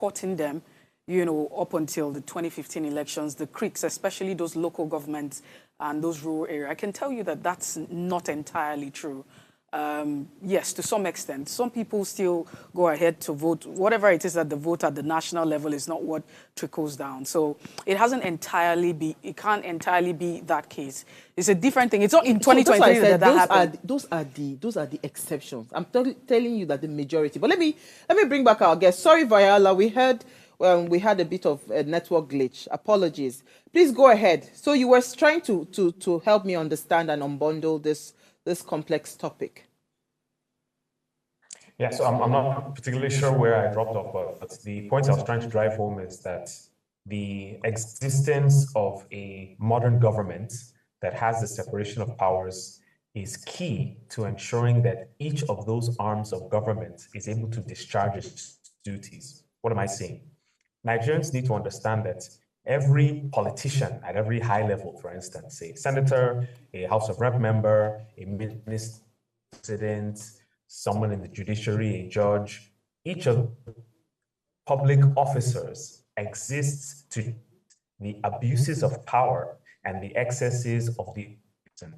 supporting them, up until the 2015 elections, the creeks, especially those local governments and those rural areas. I can tell you that that's not entirely true. Yes, to some extent. Some people still go ahead to vote. Whatever it is that the vote at the national level is not what trickles down. So it can't entirely be that case. It's a different thing. It's not in 2023 that happened. Those are the exceptions. I'm telling you that the majority. But let me bring back our guest. Sorry, Viola, we had a bit of a network glitch. Apologies. Please go ahead. So you were trying to help me understand and unbundle this complex topic. Yeah, so I'm not particularly sure where I dropped off, but the point I was trying to drive home is that the existence of a modern government that has the separation of powers is key to ensuring that each of those arms of government is able to discharge its duties. What am I saying? Nigerians need to understand that every politician at every high level, for instance, a senator, a House of Rep member, a minister, president, someone in the judiciary, a judge, each of public officers exists to the abuses of power and the excesses of the person.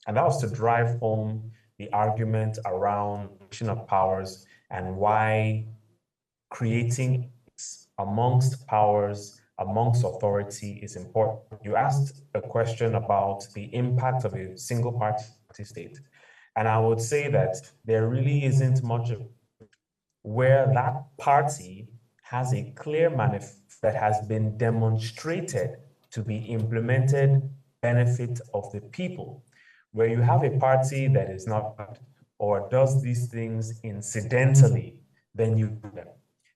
And that was to drive home the argument around separation of powers and why creating amongst powers, amongst authority is important. You asked a question about the impact of a single party state. And I would say that there really isn't much of where that party has a clear manifesto that has been demonstrated to be implemented benefit of the people. Where you have a party that is not or does these things incidentally, then you do them.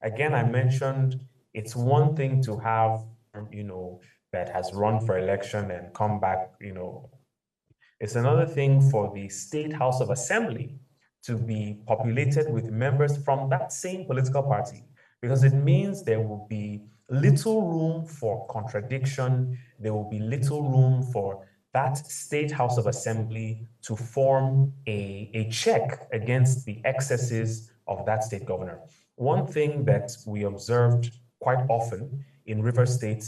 Again, I mentioned it's one thing to have, that has run for election and come back, It's another thing for the State House of Assembly to be populated with members from that same political party, because it means there will be little room for contradiction. There will be little room for that State House of Assembly to form a check against the excesses of that state governor. One thing that we observed quite often in Rivers State,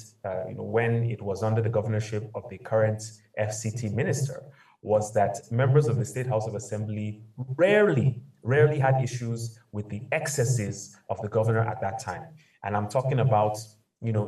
when it was under the governorship of the current FCT minister, was that members of the State House of Assembly rarely had issues with the excesses of the governor at that time. And I'm talking about,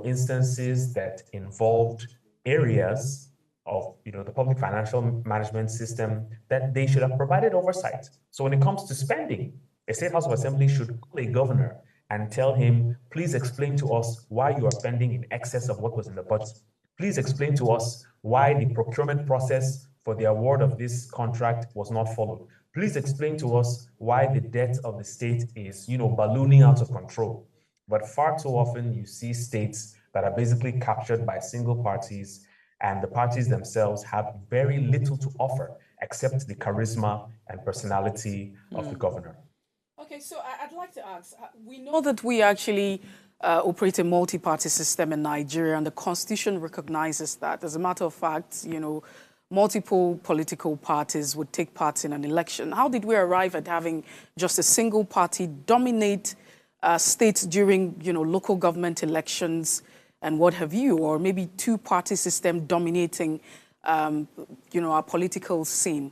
instances that involved areas of, the public financial management system that they should have provided oversight. So when it comes to spending, a State House of Assembly should call a governor and tell him, please explain to us why you are spending in excess of what was in the budget. Please explain to us why the procurement process for the award of this contract was not followed. Please explain to us why the debt of the state is, ballooning out of control. But far too often you see states that are basically captured by single parties, and the parties themselves have very little to offer except the charisma and personality of the governor. Okay, so I'd like to ask, we know that we actually operate a multi-party system in Nigeria, and the Constitution recognizes that. As a matter of fact, multiple political parties would take part in an election. How did we arrive at having just a single party dominate states during, local government elections and what have you, or maybe two-party system dominating, our political scene?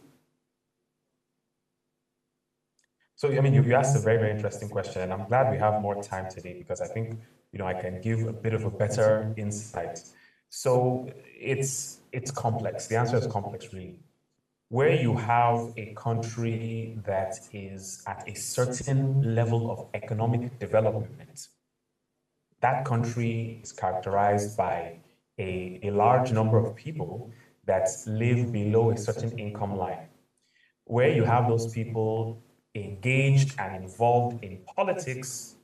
So, you asked a very, very interesting question, and I'm glad we have more time today because I think, I can give a bit of a better insight. So it's complex. The answer is complex, really. Where you have a country that is at a certain level of economic development, that country is characterized by a large number of people that live below a certain income line. Where you have those people engaged and involved in politics,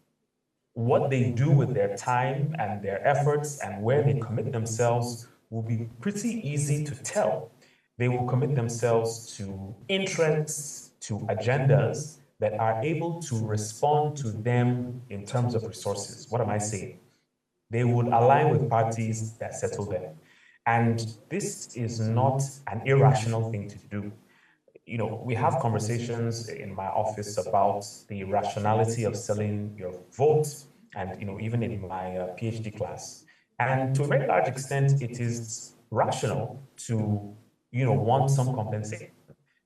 what they do with their time and their efforts and where they commit themselves will be pretty easy to tell. They will commit themselves to interests, to agendas that are able to respond to them in terms of resources. What am I saying? They would align with parties that settle them. And this is not an irrational thing to do. We have conversations in my office about the rationality of selling your vote. and even in my PhD class. And to a very large extent, it is rational to want some compensation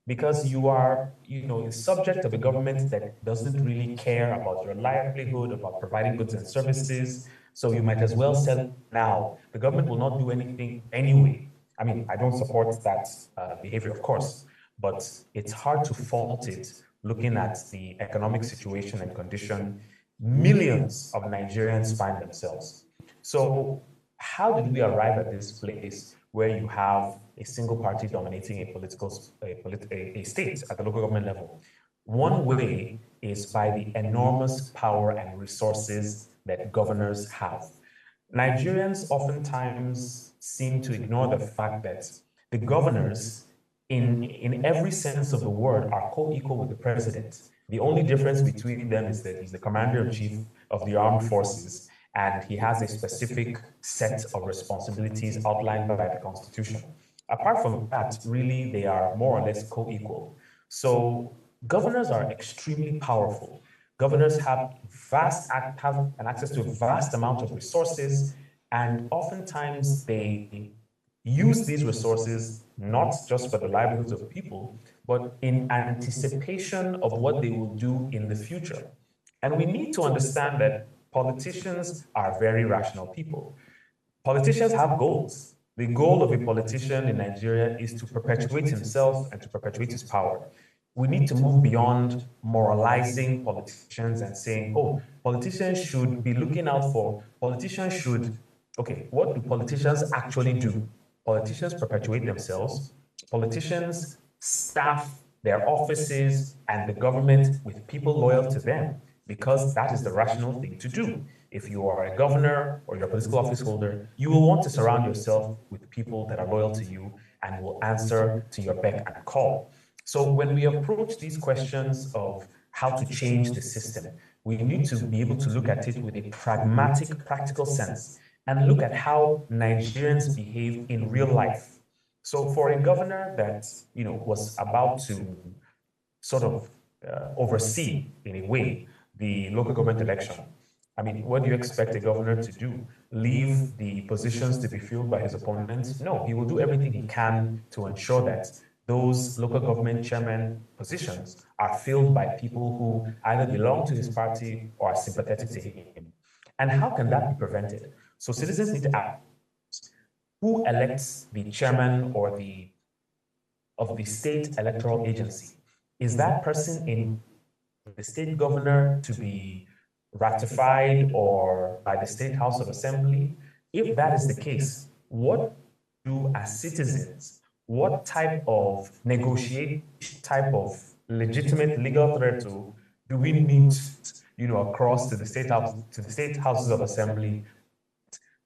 because you are a subject of a government that doesn't really care about your livelihood, about providing goods and services. So you might as well sell now. The government will not do anything anyway. I mean, I don't support that behavior, of course, but it's hard to fault it looking at the economic situation and condition millions of Nigerians find themselves. So how did we arrive at this place where you have a single party dominating a state at the local government level? One way is by the enormous power and resources that governors have. Nigerians oftentimes seem to ignore the fact that the governors, in every sense of the word, are co-equal with the president. The only difference between them is that he's the commander-in-chief of the armed forces, and he has a specific set of responsibilities outlined by the Constitution. Apart from that, really, they are more or less co-equal. So governors are extremely powerful. Governors have an access to a vast amount of resources, and oftentimes they use these resources not just for the livelihoods of people, but in anticipation of what they will do in the future. And we need to understand that politicians are very rational people. Politicians have goals. The goal of a politician in Nigeria is to perpetuate himself and to perpetuate his power. We need to move beyond moralizing politicians and saying, oh, politicians should be looking out for, politicians should, okay, what do politicians actually do? Politicians perpetuate themselves. Politicians staff their offices and the government with people loyal to them because that is the rational thing to do. If you are a governor or you're a political office holder, you will want to surround yourself with people that are loyal to you and will answer to your beck and call. So when we approach these questions of how to change the system, we need to be able to look at it with a pragmatic, practical sense and look at how Nigerians behave in real life. So for a governor that was about to sort of oversee, in a way, the local government election, I mean, what do you expect a governor to do? Leave the positions to be filled by his opponents? No, he will do everything he can to ensure that those local government chairman positions are filled by people who either belong to his party or are sympathetic to him. And how can that be prevented? So citizens need to ask, who elects the chairman or of the state electoral agency? Is that person in the state governor to be ratified or by the State House of Assembly? If that is the case, what do as citizens, what type of type of legitimate legal threat do we need, across to the State House, to the State Houses of Assembly?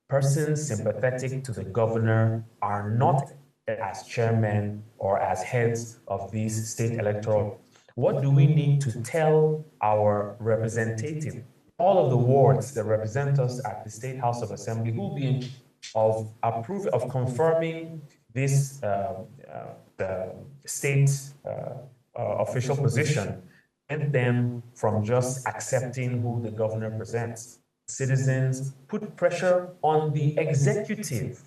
Persons sympathetic to the governor are not as chairmen or as heads of these state electoral. What do we need to tell our representative, all of the wards that represent us at the State House of Assembly, who will be in charge of confirming this the state official position, and them from just accepting who the governor presents? Citizens put pressure on the executive,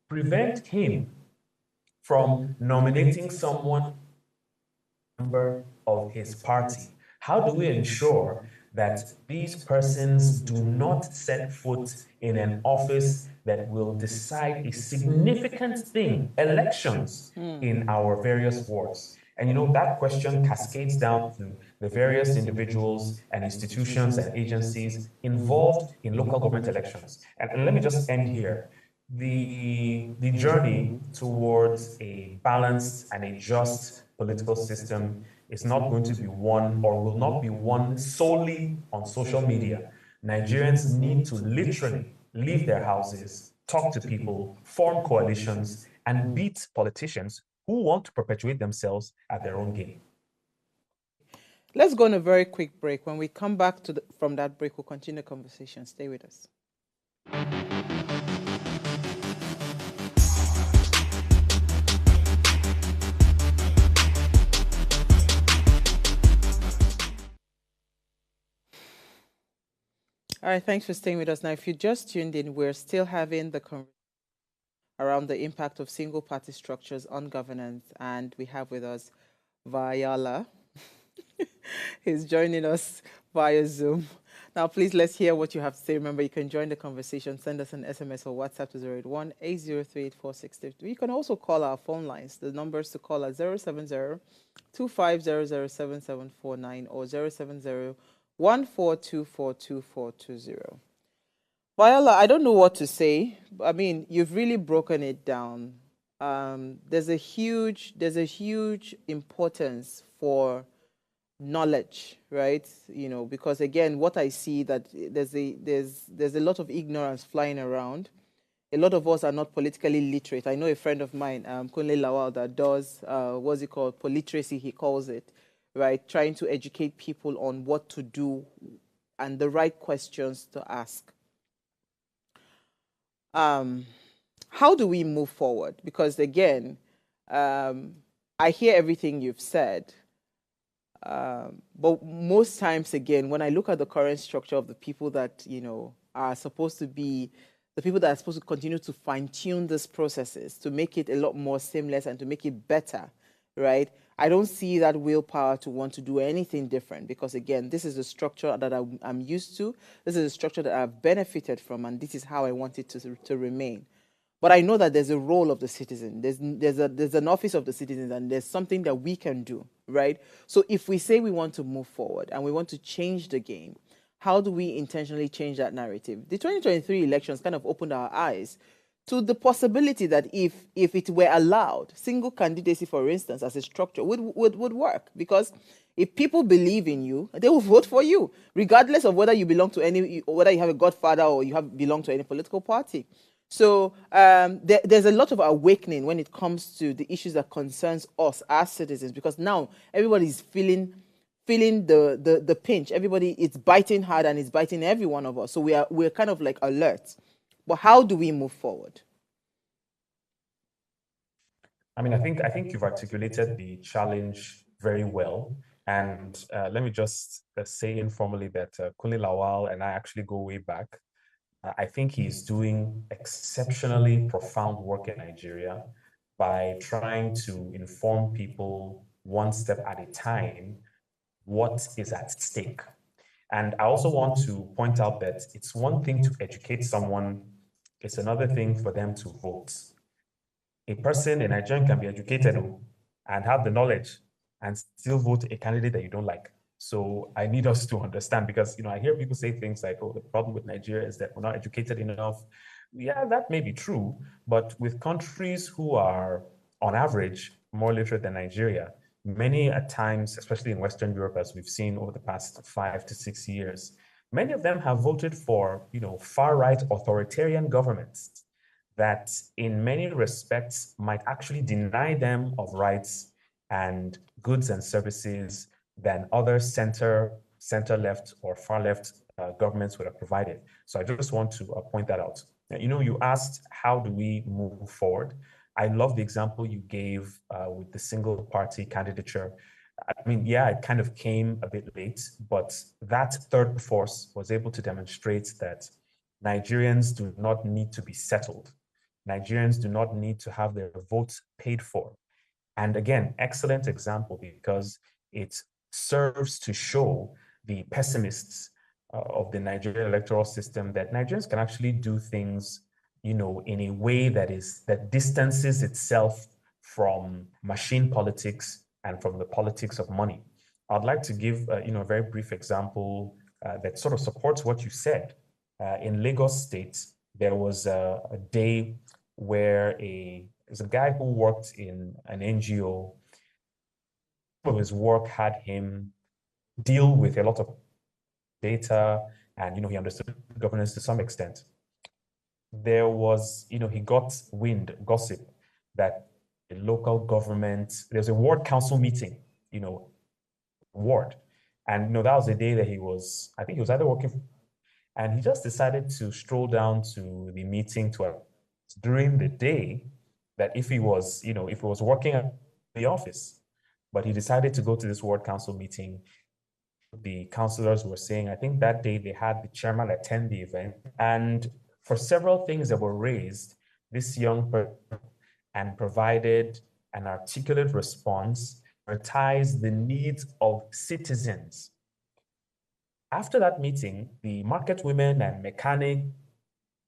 prevent him from nominating someone member of his party. How do we ensure that these persons do not set foot in an office that will decide a significant thing, elections, in our various wards? And that question cascades down to the various individuals and institutions and agencies involved in local government elections. And let me just end here. The journey towards a balanced and a just political system is not going to be won, or will not be won, solely on social media. Nigerians need to literally leave their houses, talk to people, form coalitions, and beat politicians who want to perpetuate themselves at their own game. Let's go on a very quick break. When we come back from that break, we'll continue the conversation. Stay with us. All right, thanks for staying with us. Now, if you just tuned in, we're still having the conversation around the impact of single-party structures on governance, and we have with us Vayala. He's joining us via Zoom. Now, please, let's hear what you have to say. Remember, you can join the conversation. Send us an SMS or WhatsApp to 081-803-8653. You can also call our phone lines. The numbers to call are 070-2500-7749 or 070-1424-2420. Viola, I don't know what to say. I mean, you've really broken it down. There's a huge importance for knowledge, right? You know, because again, what I see that there's a lot of ignorance flying around. A lot of us are not politically literate. I know a friend of mine, Kunle Lawal, that does what's it called, politeracy, he calls it, right? Trying to educate people on what to do and the right questions to ask. How do we move forward? Because again, I hear everything you've said, but most times, again, when I look at the current structure of the people that, you know, are supposed to be the people that are supposed to continue to fine-tune these processes to make it a lot more seamless and to make it better, right? I don't see that willpower to want to do anything different because, again, this is the structure that I'm used to. This is a structure that I've benefited from, and this is how I want it to remain. But I know that there's a role of the citizen. There's an office of the citizens, and there's something that we can do, right? So if we say we want to move forward and we want to change the game, how do we intentionally change that narrative? The 2023 elections kind of opened our eyes to the possibility that if it were allowed, single candidacy, for instance, as a structure would work. Because if people believe in you, they will vote for you, regardless of whether you belong to whether you have a godfather or you belong to any political party. So there's a lot of awakening when it comes to the issues that concerns us as citizens, because now everybody's feeling the pinch. Everybody, it's biting hard and it's biting every one of us. So we're kind of like alert. But how do we move forward? I mean, I think you've articulated the challenge very well. And let me just say informally that Kunle Lawal and I actually go way back. I think he's doing exceptionally profound work in Nigeria by trying to inform people one step at a time what is at stake. And I also want to point out that it's one thing to educate someone, it's another thing for them to vote. A person in Nigeria can be educated and have the knowledge and still vote a candidate that you don't like. So I need us to understand, because I hear people say things like, "Oh, the problem with Nigeria is that we're not educated enough." Yeah, that may be true, but with countries who are, on average, more literate than Nigeria, many at times, especially in Western Europe, as we've seen over the past 5 to 6 years, many of them have voted for, far-right authoritarian governments that in many respects might actually deny them of rights and goods and services than other center left or far left governments would have provided. So I just want to point that out. You asked, how do we move forward? I love the example you gave with the single party candidature. I mean, yeah, it kind of came a bit late, but that third force was able to demonstrate that Nigerians do not need to be settled. Nigerians do not need to have their votes paid for. And again, excellent example, because it serves to show the pessimists of the Nigerian electoral system that Nigerians can actually do things, in a way that distances itself from machine politics and from the politics of money. I'd like to give, a very brief example that sort of supports what you said. In Lagos State, there was a day where there's a guy who worked in an NGO. Some of his work had him deal with a lot of data, and he understood governance to some extent. There was, he got gossip that the local government, there's a ward council meeting, ward. And that was the day that I think he was either working, and he just decided to stroll down to the meeting during the day, that if he was working at the office, but he decided to go to this ward council meeting. the councillors were saying, I think that day they had the chairman attend the event, and for several things that were raised, this young person and provided an articulate response, prioritized the needs of citizens. After that meeting, the market women and mechanics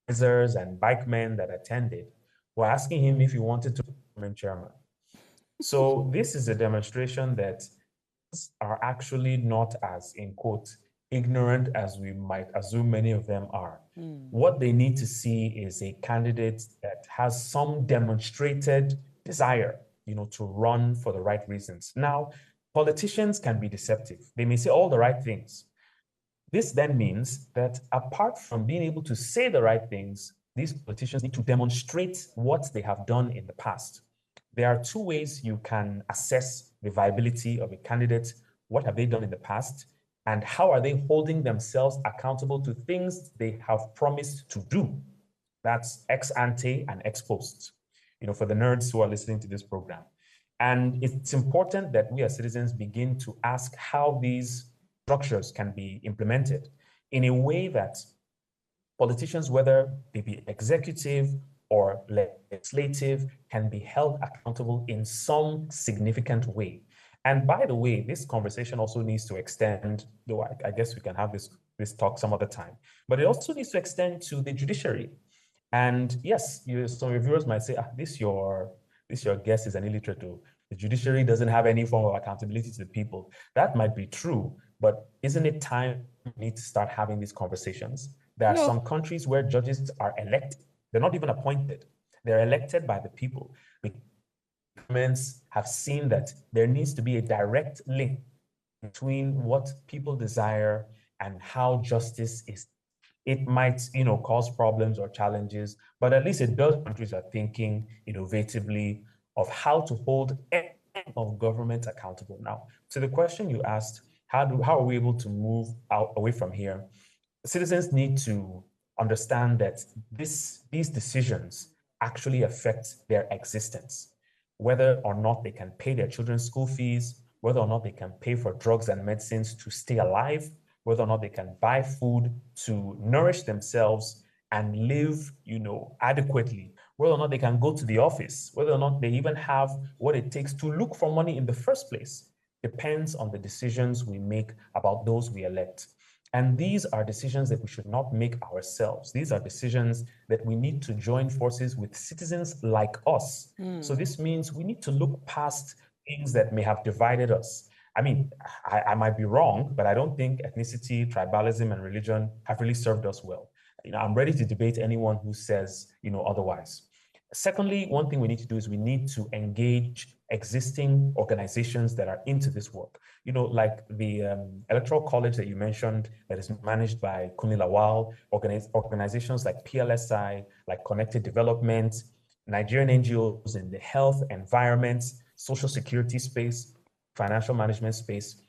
and bikemen that attended were asking him if he wanted to become chairman. So this is a demonstration that are actually not as, in quote, ignorant as we might assume many of them are. What they need to see is a candidate that has some demonstrated desire, to run for the right reasons. Now, politicians can be deceptive. They may say all the right things. This then means that apart from being able to say the right things, these politicians need to demonstrate what they have done in the past. There are two ways you can assess the viability of a candidate. What have they done in the past? And how are they holding themselves accountable to things they have promised to do? That's ex ante and ex post, for the nerds who are listening to this program. And it's important that we as citizens begin to ask how these structures can be implemented in a way that politicians, whether they be executive or legislative, can be held accountable in some significant way. And by the way, this conversation also needs to extend, though I guess we can have this talk some other time, but it also needs to extend to the judiciary. And yes, some reviewers might say, this your guest is an illiterate. The judiciary doesn't have any form of accountability to the people. That might be true, but isn't it time we need to start having these conversations? There are some countries where judges are elected. They're not even appointed. They're elected by the people. The governments have seen that there needs to be a direct link between what people desire and how justice is. It might, cause problems or challenges, but at least it does. Countries are thinking innovatively of how to hold of government accountable. Now, to the question you asked, how are we able to move away from here? Citizens need to understand that these decisions actually affect their existence, whether or not they can pay their children's school fees, whether or not they can pay for drugs and medicines to stay alive, whether or not they can buy food to nourish themselves and live, adequately, whether or not they can go to the office, whether or not they even have what it takes to look for money in the first place, depends on the decisions we make about those we elect. And these are decisions that we should not make ourselves. These are decisions that we need to join forces with citizens like us. So this means we need to look past things that may have divided us. I mean, I might be wrong, but I don't think ethnicity, tribalism, and religion have really served us well. I'm ready to debate anyone who says, otherwise. Secondly, one thing we need to do is we need to engage existing organizations that are into this work. Like the Electoral College that you mentioned that is managed by Kunle Lawal, organizations like PLSI, like Connected Development, Nigerian NGOs in the health, environment, social security space, financial management space.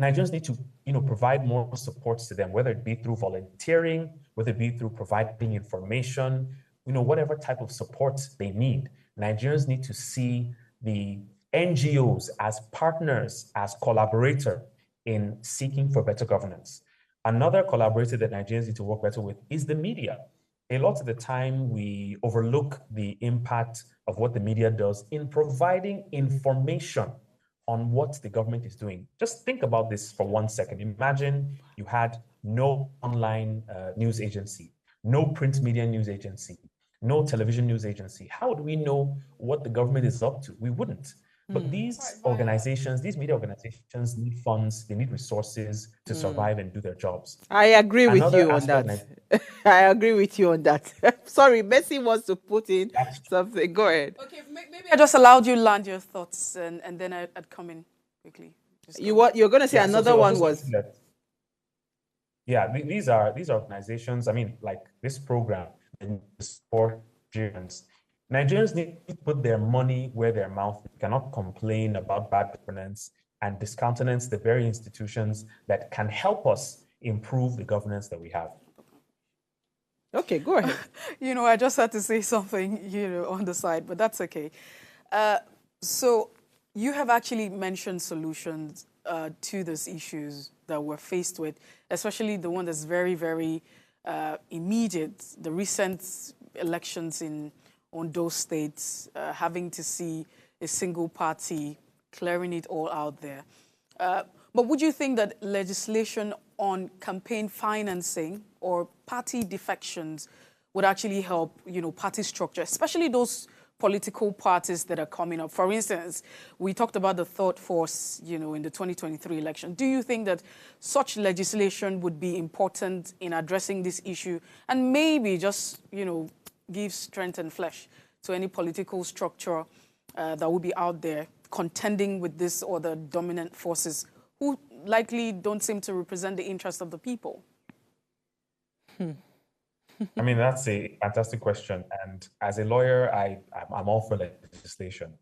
Nigerians need to, provide more support to them, whether it be through volunteering, whether it be through providing information, whatever type of support they need. Nigerians need to see the NGOs as partners, as collaborators in seeking for better governance. Another collaborator that Nigerians need to work better with is the media. A lot of the time, we overlook the impact of what the media does in providing information on what the government is doing. Just think about this for 1 second. Imagine you had no online news agency, no print media news agency, no television news agency. How would we know what the government is up to? We wouldn't. But these organizations, these media organizations need funds, they need resources to survive and do their jobs. I agree with you on that. I agree with you on that. Sorry, Messi wants to put in something. Go ahead. Okay, maybe I just allowed you land your thoughts and then I'd come in quickly. You're going to say another one was... these are organizations, like this program, and support Nigerians. Nigerians need to put their money where their mouth is. They cannot complain about bad governance and discountenance the very institutions that can help us improve the governance that we have. Okay, go ahead. I just had to say something, on the side, but that's okay. So you have actually mentioned solutions to these issues that we're faced with, especially the one that's very, very immediate, the recent elections in Ondo states, having to see a single party clearing it all out there. But would you think that legislation on campaign financing or party defections would actually help, party structure, especially those political parties that are coming up? For instance, we talked about the third force, in the 2023 election. Do you think that such legislation would be important in addressing this issue and maybe just, give strength and flesh to any political structure that will be out there contending with this or the dominant forces who likely don't seem to represent the interest of the people? I mean, that's a fantastic question. And as a lawyer, I'm all for legislation.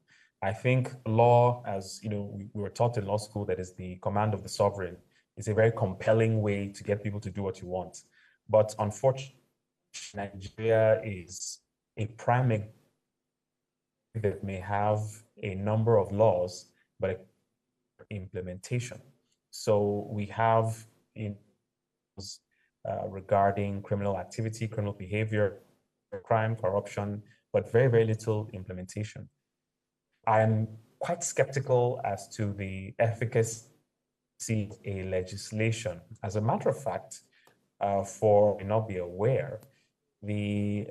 I think law, as we were taught in law school, that is the command of the sovereign, is a very compelling way to get people to do what you want. But unfortunately, Nigeria is a prime example that may have a number of laws, but implementation. So we have regarding criminal activity, criminal behavior, crime, corruption, but very, very little implementation. I am quite skeptical as to the efficacy of a legislation. As a matter of fact, for may not be aware, the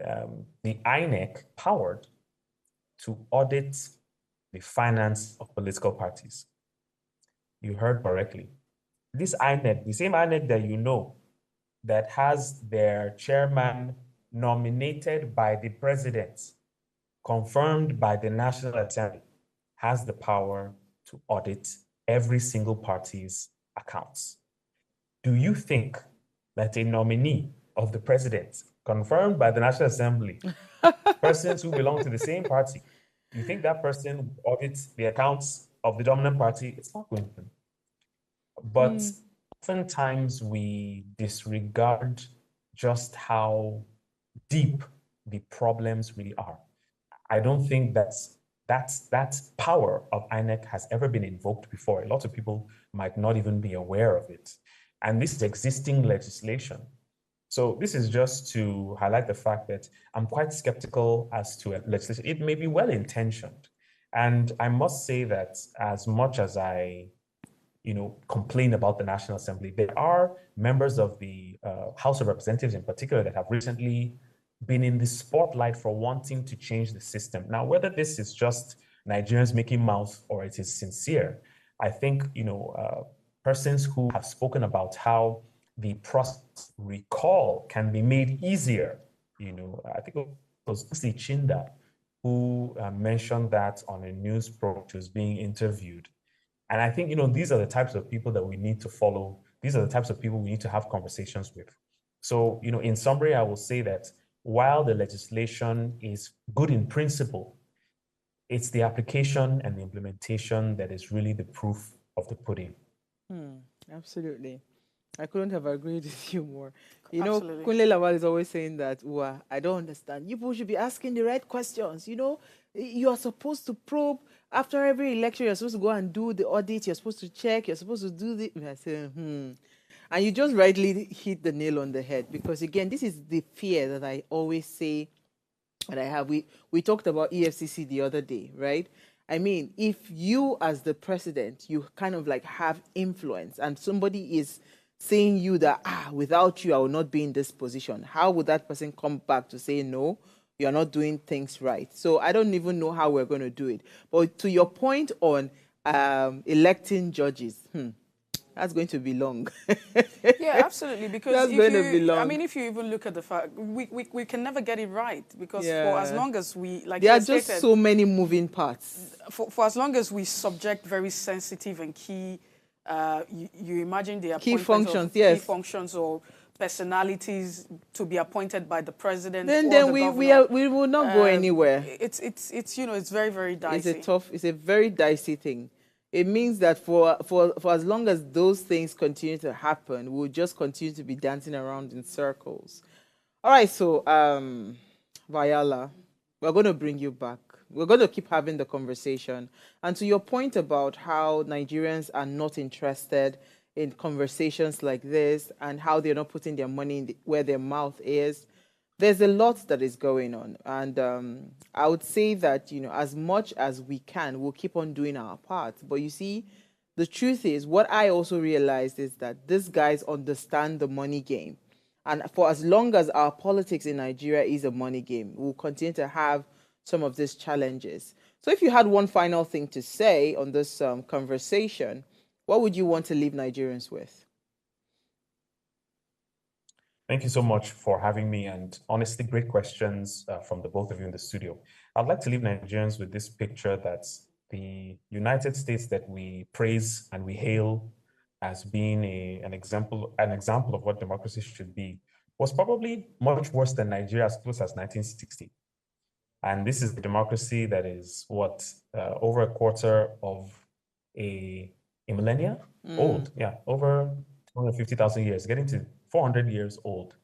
INEC powered to audit the finance of political parties. You heard correctly. This INEC, the same INEC that has their chairman nominated by the president, confirmed by the National Assembly, has the power to audit every single party's accounts. Do you think that a nominee of the president, confirmed by the National Assembly, persons who belong to the same party, you think that person audits the accounts of the dominant party? It's not going to. But oftentimes we disregard just how deep the problems really are. I don't think that power of INEC has ever been invoked before. A lot of people might not even be aware of it. And this is existing legislation. So this is just to highlight the fact that I'm quite skeptical as to legislation. It may be well-intentioned. And I must say that as much as I complain about the National Assembly, there are members of the House of Representatives in particular that have recently been in the spotlight for wanting to change the system. Now, whether this is just Nigerians making mouth or it is sincere, I think, persons who have spoken about how the process recall can be made easier, I think it was Chinda who mentioned that on a news program who was being interviewed. And I think, these are the types of people that we need to follow. These are the types of people we need to have conversations with. So, in summary, I will say that while the legislation is good in principle, it's the application and the implementation that is really the proof of the pudding. Absolutely. I couldn't have agreed with you more. Absolutely. Kunle Lawal is always saying that, I don't understand. You people should be asking the right questions. You are supposed to probe. After every election, you're supposed to go and do the audit. You're supposed to check. You're supposed to do the... I say, And you just rightly hit the nail on the head. Because, again, this is the fear that I always say that I have. We talked about EFCC the other day, right? I mean, if you, as the president, you kind of like have influence and somebody is saying you that, without you, I will not be in this position, how would that person come back to say, no, you're not doing things right? So I don't even know how we're going to do it. But to your point on electing judges, that's going to be long. Yeah, absolutely. Because that's going to be long. I mean, if you even look at the fact, we can never get it right. Because for as long as we, like there are stated, just so many moving parts. For as long as we subject very sensitive and key, you imagine the key appointment functions, of yes. key functions or personalities to be appointed by the president. Then the we will not go anywhere. It's very, very dicey. It's a very dicey thing. It means that for as long as those things continue to happen, we'll just continue to be dancing around in circles. All right, so Viola, we're going to bring you back. We're going to keep having the conversation. And to your point about how Nigerians are not interested in conversations like this and how they're not putting their money in where their mouth is. There's a lot that is going on. And I would say that, as much as we can, we'll keep on doing our part. But you see, the truth is, what I also realized is that these guys understand the money game. And for as long as our politics in Nigeria is a money game, we'll continue to have some of these challenges. So if you had one final thing to say on this conversation, what would you want to leave Nigerians with? Thank you so much for having me, and honestly, great questions from the both of you in the studio. I'd like to leave Nigerians with this picture that the United States that we praise and we hail as being an example of what democracy should be was probably much worse than Nigeria as close as 1960. And this is a democracy that is over a quarter of a millennia old. Yeah, over 250,000 years, getting to 400 years old.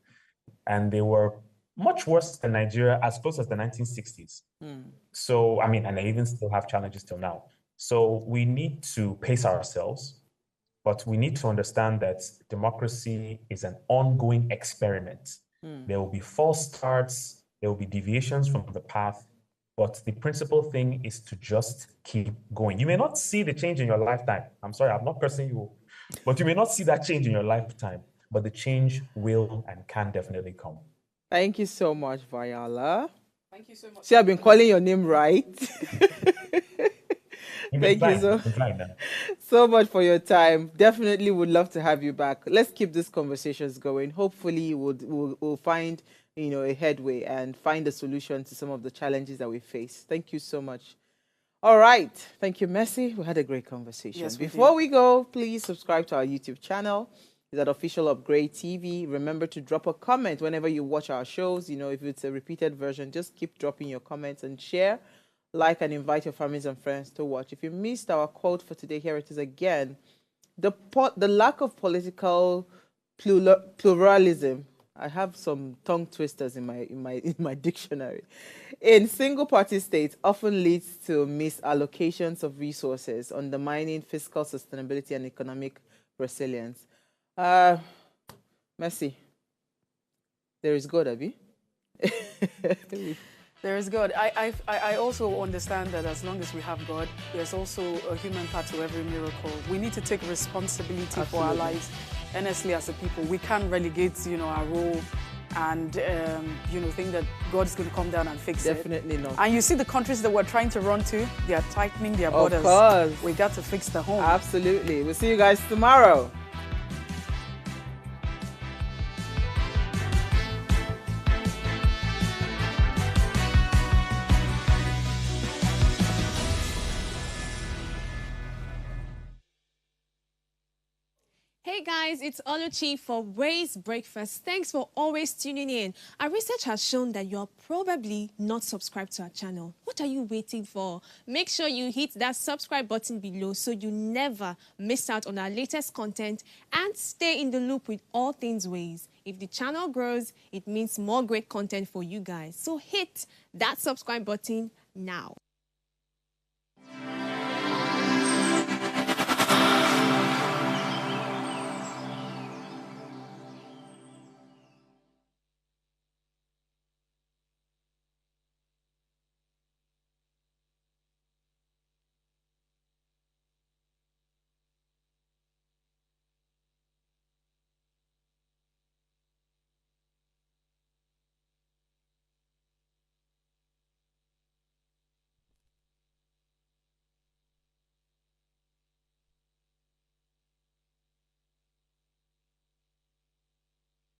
And they were much worse than Nigeria as close as the 1960s. So, I mean, and they even still have challenges till now. So we need to pace ourselves, but we need to understand that democracy is an ongoing experiment. There will be false starts, there will be deviations from the path, but the principal thing is to just keep going. You may not see the change in your lifetime. I'm sorry, I'm not cursing you, but you may not see that change in your lifetime, but the change will and can definitely come. Thank you so much, Viola. Thank you so much. See, I've been calling your name right. Thank you so much for your time. Definitely would love to have you back. Let's keep these conversations going. Hopefully we'll find a headway and find a solution to some of the challenges that we face. Thank you so much. All right. Thank you, Mercy. We had a great conversation. Yes, Before we go, please subscribe to our YouTube channel. It's at Official Upgrade TV. Remember to drop a comment whenever you watch our shows. If it's a repeated version, just keep dropping your comments and share. Like and invite your families and friends to watch. If you missed our quote for today, here it is again. The lack of political pluralism. I have some tongue twisters in my dictionary. In single-party states often leads to misallocations of resources, undermining fiscal sustainability and economic resilience. Mercy. There is God, Abi. There is God. I also understand that as long as we have God, there's also a human part to every miracle. We need to take responsibility Absolutely. for our lives. Honestly, as a people, we can't relegate, our role and, think that God is going to come down and fix it. Definitely not. And you see the countries that we're trying to run to, they are tightening their borders. Of course. We got to fix the home. Absolutely. We'll see you guys tomorrow. Hey guys, it's Oluchi for Ray's Breakfast. Thanks for always tuning in. Our research has shown that you're probably not subscribed to our channel. What are you waiting for? Make sure you hit that subscribe button below so you never miss out on our latest content and stay in the loop with all things Ways. If the channel grows, it means more great content for you guys. So hit that subscribe button now.